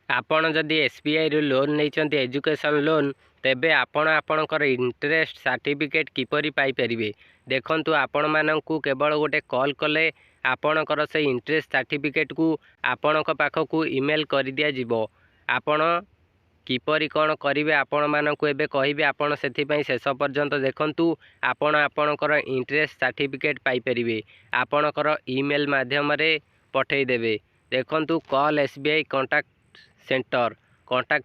आपण जदि एसबीआई रू लोन नहीं एजुकेशन लोन तेबे आपण आपणकर इंटरेस्ट सर्टिफिकेट किपरि पाई परिबे। देखंतु आपण माननकु केवल गोटे कॉल कले आपणकर से इंटरेस्ट सर्टिफिकेट को आपणक पाखकु ईमेल कर दिया जिवो। आपण किपरि कौन करेंगे आपण मानक एबे कहिबे। आपण सेथिपई शेष पर्यंत देखंतु आपण आपणकर इंटरेस्ट सर्टिफिकेट पाई परिबे। आपणकर ईमेल माध्यम रे पठेई देबे। देखंतु कॉल एसबीआई कॉन्टैक्ट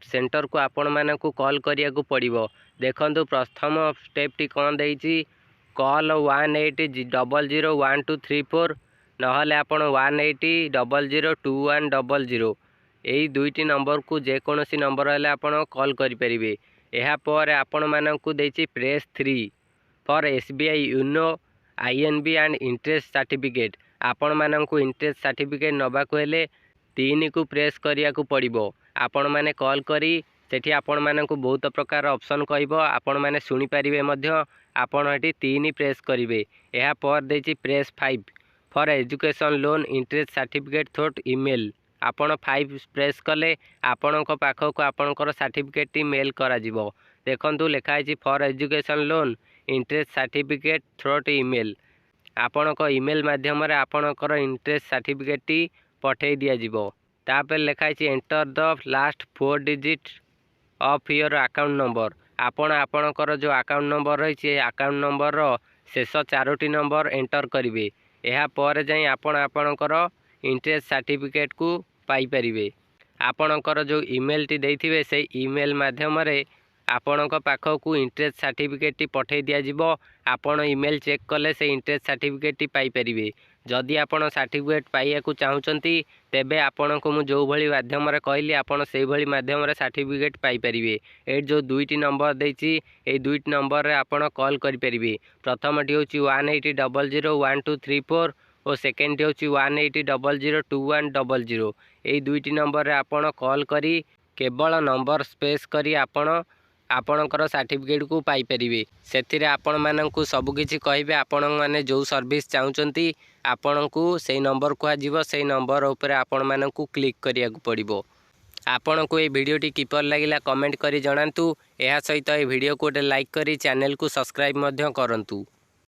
सेंटर को आपण मानक कॉल करिया को पड़िबो। देखंतु प्रथम स्टेप टी कोन देइछि कॉल 18001234 नहले आपण 18002100 यही दुईटी नंबर को जेकोसी नंबर हेले आपण कॉल करि परिबे। एहा पर आपण मानक देइछि press 3 for SBI YONO INB and interest certificate. आपण मानक इंटरेस्ट सर्टिफिकेट नबा को हेले 3 को प्रेस करिया को पड़िबो। आपण माने कॉल करी सेठी आपण मानक बहुत प्रकार ऑप्शन कहबो। आपण माने सुनी परिबे मध्य आपण एठी 3 प्रेस करिवे। एहा पर देछि press 5 for education loan interest certificate through email. आपण 5 प्रेस कले आपणक पाखक आपणकर सर्टिफिकेट टी मेल करा जिवो। देखंतु लिखा है for education loan interest certificate through email. आपणक ईमेल माध्यम रे आपणकर इंटरेस्ट सर्टिफिकेट टी पठे दिया जिवो। तापर लिखा है enter the last 4 digit of your account number. आपण आपणकर जो अकाउंट नंबर रही अकाउंट नंबर रो शेष 4टी नंबर एंटर करिवे। एहा पर जाई आपण आपणकर इंटरेस्ट सर्टिफिकेट को पाई परिवे। आपणकर जो ईमेल टी देथिबे से ईमेल माध्यम रे आपणक पाखकु इंटरेस्ट सर्टिफिकेट टी पठे दिया जिवो। आपण ईमेल चेक कले से इंटरेस्ट सर्टिफिकेट टी पाई परिवे। जदि आपण सर्टिफिकेट पाइया को चाहूचंती तेबे आपणको मु जो भली माध्यम रे कहली आपण सेही भली माध्यम रे सर्टिफिकेट पाई परिवे। ए जो दुईटी नंबर देछि ए दुईटी नंबर रे आपण कॉल करि परिवे। प्रथमटी होछि 18001234 और सेकेंड होछि 18002100। ए दुईटी नंबर रे आपण कॉल करी केवल नंबर स्पेस करी आपणकर सर्टिफिकेट को पाई परिवे। सेथिरे आपण माननकु सब किछि कहिबे। आपण माने जो सर्विस चाहूचंती आपणकु सेही नंबर को आजिवो। सेही नंबर ऊपर आपण माननकु क्लिक करिया को पड़िबो। आपणकु ए वीडियोटी किपर लागिला कमेंट करी जणांतु। एहा सहित ए वीडियो को लाइक करी चैनल को सब्सक्राइब मध्य करंतु।